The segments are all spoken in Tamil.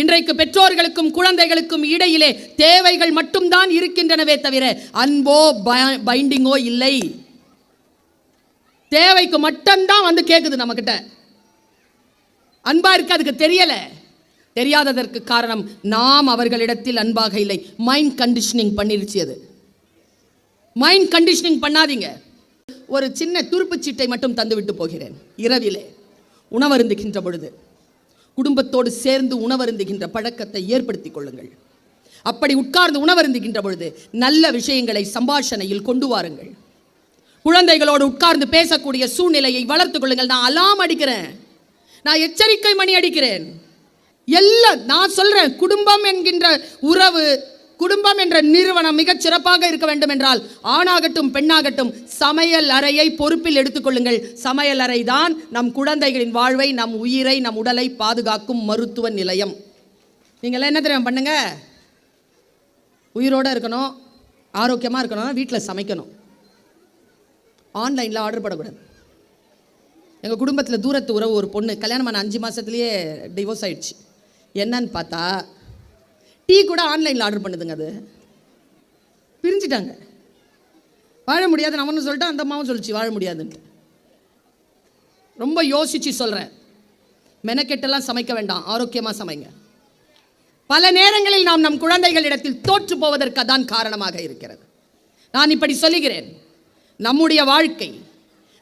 இன்றைக்கு பெற்றோர்களுக்கும் குழந்தைகளுக்கும் இடையிலே தேவைகள் மட்டும்தான் இருக்கின்றனவே தவிர அன்போ பைண்டிங்கோ இல்லை. தேவைக்கு மட்டும்தான் வந்து கேட்குது நம்ம கிட்ட. அன்பா இருக்கு அதுக்கு தெரியல. தெரியாததற்கு காரணம் நாம் அவர்களிடத்தில் அன்பாக இல்லை. மைண்ட் கண்டிஷனிங் பண்ணிருச்சு. அது மைண்ட் கண்டிஷனிங் பண்ணாதீங்க. ஒரு சின்ன துருப்புச்சீட்டை மட்டும் தந்துவிட்டு போகிறேன். இரவிலே உணவருந்துகின்ற பொழுது குடும்பத்தோடு சேர்ந்து உணவருந்துகின்ற பழக்கத்தை ஏற்படுத்திக் கொள்ளுங்கள். அப்படி உட்கார்ந்து உணவருந்துகின்ற பொழுது நல்ல விஷயங்களை சம்பாஷணையில் கொண்டு வாருங்கள். குழந்தைகளோடு உட்கார்ந்து பேசக்கூடிய சூழ்நிலையை வளர்த்துக் கொள்ளுங்கள். நான் அலாம் அடிக்கிறேன், நான் எச்சரிக்கை மணி அடிக்கிறேன். எல்லாம் நான் சொல்றேன். குடும்பம் என்கின்ற உறவு, குடும்பம் என்ற நிறுவனம் மிகச் சிறப்பாக இருக்க வேண்டும் என்றால் ஆணாகட்டும் பெண்ணாகட்டும் சமையல் அறையை பொறுப்பில் எடுத்துக்கொள்ளுங்கள். சமையல் அறை தான் நம் குழந்தைகளின் வாழ்வை, நம் உயிரை, நம் உடலை பாதுகாக்கும் மருத்துவ நிலையம். நீங்களாம் என்ன தெரியும் பண்ணுங்க, உயிரோடு இருக்கணும், ஆரோக்கியமாக இருக்கணும், வீட்டில் சமைக்கணும். ஆன்லைனில் ஆர்டர் பண்ணக்கூடாது. எங்கள் குடும்பத்தில் தூரத்து உறவு ஒரு பொண்ணு கல்யாணம் பண்ண 5 மாதத்துலேயே டிவோர்ஸ் ஆயிடுச்சு. என்னன்னு பார்த்தா டீ கூட ஆன்லைனில் ஆர்டர் பண்ணுதுங்க. அது பிரிஞ்சுட்டாங்க. வாழ முடியாது நம்மன்னு சொல்லிட்டு அந்த அம்மாவும் சொல்லிச்சு வாழ முடியாதுன்ட்டு. ரொம்ப யோசிச்சு சொல்கிறேன். மெனக்கெட்டெல்லாம் சமைக்க வேண்டாம், ஆரோக்கியமாக சமைங்க. பல நேரங்களில் நாம் நம் குழந்தைகளிடத்தில் தோற்று போவதற்கு தான் காரணமாக இருக்கிறது. நான் இப்படி சொல்லுகிறேன், நம்முடைய வாழ்க்கை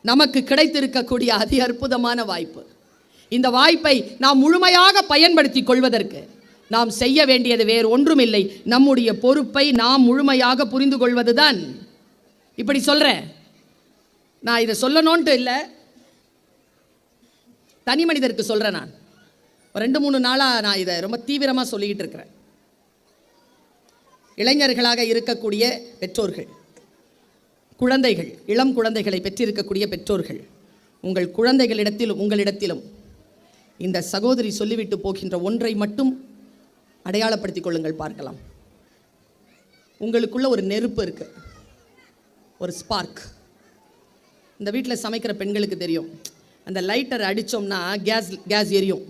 நமக்கு கிடைத்திருக்கக்கூடிய அதி அற்புதமான வாய்ப்பு. இந்த வாய்ப்பை நாம் முழுமையாக பயன்படுத்தி கொள்வதற்கு நாம் செய்ய வேண்டியது வேறு ஒன்றுமில்லை. நம்முடைய பொறுப்பை நாம் முழுமையாக புரிந்து கொள்வதுதான். இப்படி சொல்கிறேன், நான் இதை சொல்லணும்ன்ட்டு இல்லை, தனி மனிதருக்கு சொல்கிறேன். நான் ஒரு 2-3 நாளாக நான் இதை ரொம்ப தீவிரமாக சொல்லிக்கிட்டு இருக்கிறேன். இளைஞர்களாக இருக்கக்கூடிய பெற்றோர்கள், குழந்தைகள், இளம் குழந்தைகளை பெற்றிருக்கக்கூடிய பெற்றோர்கள், உங்கள் குழந்தைகளிடத்திலும் உங்களிடத்திலும் இந்த சகோதரி சொல்லிவிட்டு போகின்ற ஒன்றை மட்டும் அடையாளப்படுத்திக் கொள்ளுங்கள். பார்க்கலாம். உங்களுக்குள்ள ஒரு நெருப்பு இருக்கு, ஒரு ஸ்பார்க். இந்த வீட்டில் சமைக்கிற பெண்களுக்கு தெரியும், அந்த லைட்டர் அடித்தோம்னா கேஸ் எரியும்.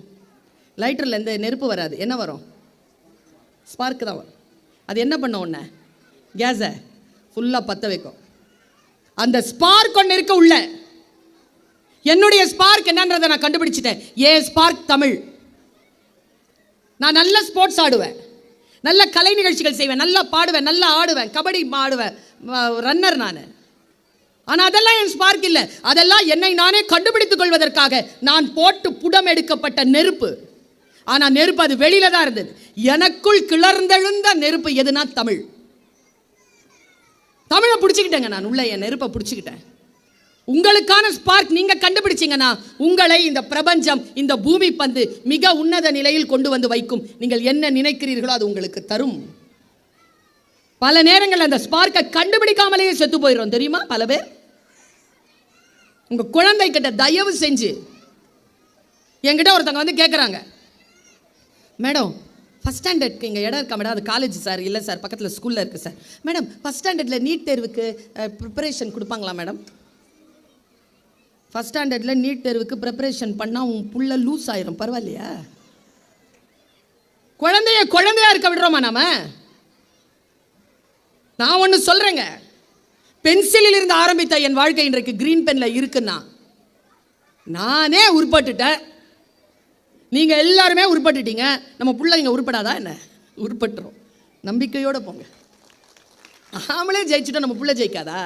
லைட்டரில் எந்த நெருப்பு வராது, என்ன வரும்? ஸ்பார்க்கு தான் வரும். அது என்ன பண்ண உடனே கேஸை ஃபுல்லாக பற்ற வைக்கும். அந்த ஸ்பார்க் ஒன்று இருக்க உள்ள. என்னுடைய ஸ்பார்க் என்னன்றதை நான் கண்டுபிடிச்சிட்டேன். ஸ்பார்க் தமிழ். நான் நல்ல ஸ்போர்ட்ஸ் ஆடுவேன், நல்ல கலை நிகழ்ச்சிகள் செய்வேன், நல்லா பாடுவேன், நல்லா ஆடுவேன், கபடி ஆடுவேன், ரன்னர் நான். ஆனால் அதெல்லாம் என் ஸ்பார்க் இல்லை. அதெல்லாம் என்னை நானே கண்டுபிடித்துக் கொள்வதற்காக நான் போட்டு புடம் எடுக்கப்பட்ட நெருப்பு. ஆனால் நெருப்பு அது வெளியில தான் இருந்தது. எனக்குள் கிளர்ந்தெழுந்த நெருப்பு எதுனா தமிழ். தமிழை பிடிச்சிக்கிட்டேங்க. நான் உள்ள என் நெருப்பை பிடிச்சிக்கிட்டேன். உங்களுக்கான ஸ்பார்க் நீங்க கண்டுபிடிச்சிங்கன்னா உங்களை இந்த பிரபஞ்சம், இந்த பூமி பந்து மிக உன்னத நிலையில் கொண்டு வந்து வைக்கும். நீங்கள் என்ன நினைக்கிறீர்களோ அது உங்களுக்கு தரும். பல நேரங்கள் அந்த ஸ்பார்க்கை கண்டுபிடிக்காமலேயே செத்து போயிடும் தெரியுமா? பல பேர். உங்க குழந்தை கிட்ட தயவு செஞ்சு, என்கிட்ட ஒருத்தவங்க வந்து கேட்குறாங்க, மேடம் ஃபஸ்ட் ஸ்டாண்டர்ட்க்கு இங்கே இடம் இருக்கா மேடம்? அது காலேஜ் சார். இல்லை சார், பக்கத்தில் ஸ்கூலில் இருக்குது சார். மேடம் ஃபஸ்ட் ஸ்டாண்டர்டில் நீட் தேர்வுக்கு ப்ரிப்பரேஷன் கொடுப்பாங்களா மேடம்? ஃபஸ்ட் ஸ்டாண்டர்டில் நீட் தேர்வுக்கு ப்ரிப்பரேஷன் பண்ணால் உன் புள்ள லூஸ் ஆயிரும், பரவாயில்லையா? குழந்தையா இருக்க விடுறோமா நாம? நான் ஒன்று சொல்கிறேங்க, பென்சிலில் இருந்து ஆரம்பித்த என் வாழ்க்கை இன்றைக்கு கிரீன் பெனில் இருக்குன்னா நானே உருப்பட்டுட்டேன். நீங்கள் எல்லாருமே உருப்பட்டுட்டீங்க. நம்ம பிள்ளைங்க உருப்படாதா என்ன? உருப்பட்டுரும். நம்பிக்கையோடு போங்க. நாமளே ஜெயிச்சுட்டோம், நம்ம பிள்ளை ஜெயிக்காதா?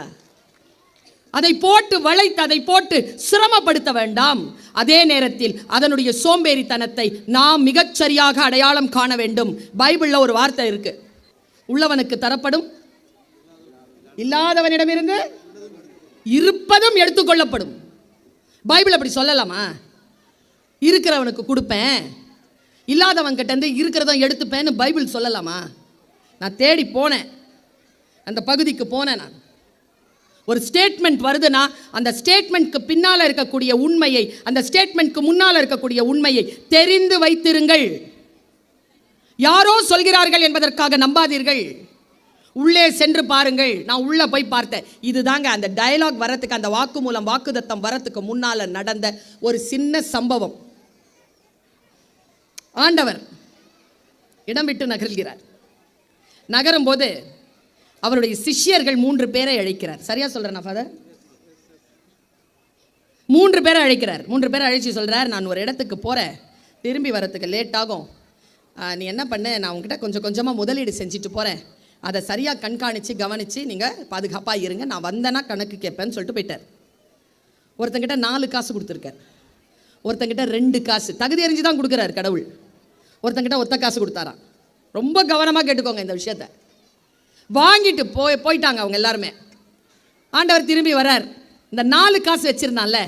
அதை போட்டு வளைத்து, அதை போட்டு சிரமப்படுத்த வேண்டாம். அதே நேரத்தில் அதனுடைய சோம்பேறித்தனத்தை நாம் மிகச்சரியாக அடையாளம் காண வேண்டும். பைபிளில் ஒரு வார்த்தை இருக்கு, உள்ளவனுக்கு தரப்படும், இல்லாதவனிடமிருந்து இருப்பதும் எடுத்துக்கொள்ளப்படும். பைபிள் அப்படி சொல்லலாமா? இருக்கிறவனுக்கு கொடுப்பேன், இல்லாதவன் கிட்ட இருந்து இருக்கிறத எடுத்துப்பேன்னு பைபிள் சொல்லலாமா? நான் தேடி போனேன், அந்த பகுதிக்கு போனேன். நான் ஒரு ஸ்டேட்மெண்ட் வருதுன்னா அந்த ஸ்டேட்மெண்ட்க்கு பின்னால் இருக்கக்கூடிய உண்மையை, அந்த ஸ்டேட்மெண்ட்க்கு முன்னால் இருக்கக்கூடிய உண்மையை தெரிந்து வைத்திருங்கள். யாரோ சொல்கிறார்கள் என்பதற்காக நம்பாதீர்கள். உள்ளே சென்று பாருங்கள். நான் உள்ளே போய் பார்த்தேன். இதுதாங்க அந்த டயலாக் வரத்துக்கு, அந்த வாக்குமூலம், வாக்குதத்தம் வரத்துக்கு முன்னால் நடந்த ஒரு சின்ன சம்பவம். ஆண்டவர் இடம் விட்டு நகர்கிறார். நகரும் போது அவருடைய சிஷ்யர்கள் 3 பேரை அழைக்கிறார். சரியா சொல்றேன் ஃபாதர்? 3 பேரை அழைக்கிறார். 3 பேரை அழைச்சி சொல்றார், நான் ஒரு இடத்துக்கு போறேன், திரும்பி வரத்துக்கு லேட் ஆகும். நீ என்ன பண்ண, நான் உங்ககிட்ட கொஞ்சம் கொஞ்சமாக முதலீடு செஞ்சுட்டு போறேன், அதை சரியாக கண்காணித்து கவனித்து நீங்கள் பாதுகாப்பாக இருங்க, நான் வந்தேன்னா கணக்கு கேட்பேன்னு சொல்லிட்டு போயிட்டார். ஒருத்தங்கிட்ட 4 காசு கொடுத்துருக்கார், ஒருத்தங்கிட்ட 2 காசு. தகுதி அறிஞ்சு தான் கொடுக்குறாரு கடவுள். ஒருத்தங்கிட்ட ஒத்த காசு கொடுத்தாராம். ரொம்ப கவனமாக கேட்டுக்கோங்க இந்த விஷயத்த. வாங்கிட்டு போயிட்டாங்க அவங்க எல்லாருமே. ஆண்டவர் திரும்பி வரார். இந்த 4 காசு வச்சிருந்தான்ல,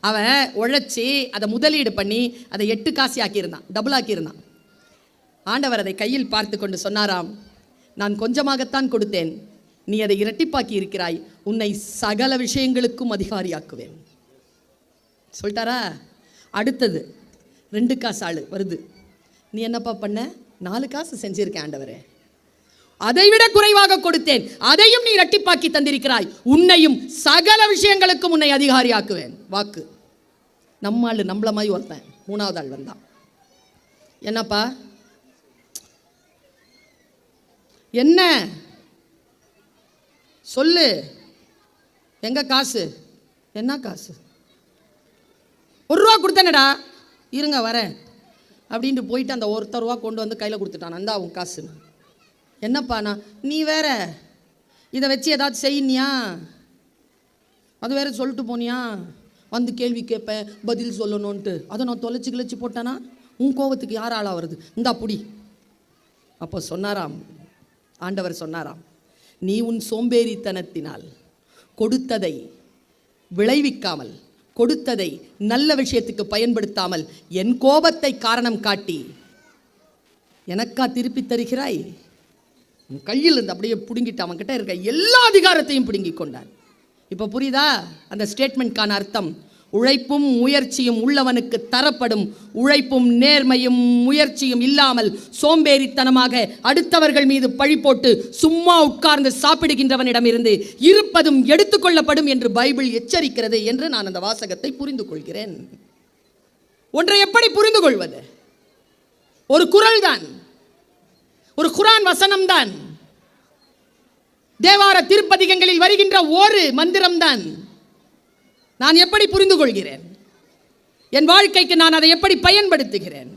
அவன் உழைச்சி அதை முதலீடு பண்ணி அதை 8 காசு ஆக்கியிருந்தான், டபுள் ஆக்கியிருந்தான். ஆண்டவர் அதை கையில் பார்த்து கொண்டு சொன்னாராம், நான் கொஞ்சமாகத்தான் கொடுத்தேன், நீ அதை இரட்டிப்பாக்கி இருக்கிறாய், உன்னை சகல விஷயங்களுக்கும் அதிகாரியாக்குவேன் சொல்லிட்டாரா. அடுத்தது 2 காசு ஆளு வருது. நீ என்னப்பா பண்ண? 4 காசு செஞ்சிருக்கேன் ஆண்டவரே, அதைவிட குறைவாக கொடுத்தேன், அதையும் நீ இரட்டிப்பாக்கி தந்திருக்கிறாய், உன்னையும் சகல விஷயங்களுக்கும் உன்னை அதிகாரியாக்குவேன். வாக்கு. நம்மாள் நம்மள மாதிரி ஒருத்தன் 3வது ஆள் வந்தான். என்னப்பா என்ன சொல்லு, எங்க காசு? என்ன காசு? 1 ரூபா கொடுத்தேனடா, இருங்க வரேன் அப்படின்ட்டு போயிட்டு அந்த 1 ரூபா கொண்டு வந்து கையில் கொடுத்துட்டான். அந்த உன் காசு. என்னப்பா நான், நீ வேற இதை வச்சு ஏதாவது செய்யினியா, அது வேற சொல்லிட்டு போனியா, வந்து கேள்வி கேட்பேன் பதில் சொல்லணும்ன்ட்டு, அதை நான் தொலைச்சி கிழச்சி போட்டேன்னா உன் கோபத்துக்கு யார் ஆளா வருது? இந்தா புடி. அப்போ சொன்னாராம், ஆண்டவர் சொன்னாராம், நீ உன் சோம்பேறித்தனத்தினால் கொடுத்ததை விளைவிக்காமல், கொடுத்ததை நல்ல விஷயத்துக்கு பயன்படுத்தாமல் என் கோபத்தை காரணம் காட்டி எனக்கா திருப்பி தருகிறாய்? உன் கையில் இருந்து அப்படியே பிடுங்கிட்டு அவன்கிட்ட இருக்க எல்லா அதிகாரத்தையும் பிடுங்கி கொண்டான். இப்போ புரியுதா அந்த ஸ்டேட்மெண்ட்கான அர்த்தம்? உழைப்பும் முயற்சியும் உள்ளவனுக்கு தரப்படும், உழைப்பும் நேர்மையும் முயற்சியும் இல்லாமல் சோம்பேறித்தனமாக அடுத்தவர்கள் மீது பழி போட்டு சும்மா உட்கார்ந்து சாப்பிடுகின்றவனிடம் இருந்து இருப்பதும் எடுத்துக்கொள்ளப்படும் என்று பைபிள் எச்சரிக்கிறது என்று நான் அந்த வாசகத்தை புரிந்து கொள்கிறேன். ஒன்றை எப்படி புரிந்து கொள்வது? ஒரு குறள் தான், ஒரு குர்ஆன் வசனம் தான், தேவார திருப்பதிகங்களில் வருகின்ற ஒரு மந்திரம் தான். நான் எப்படி புரிந்து கொள்கிறேன்? என் வாழ்க்கைக்கு நான் அதை எப்படி பயன்படுத்துகிறேன்?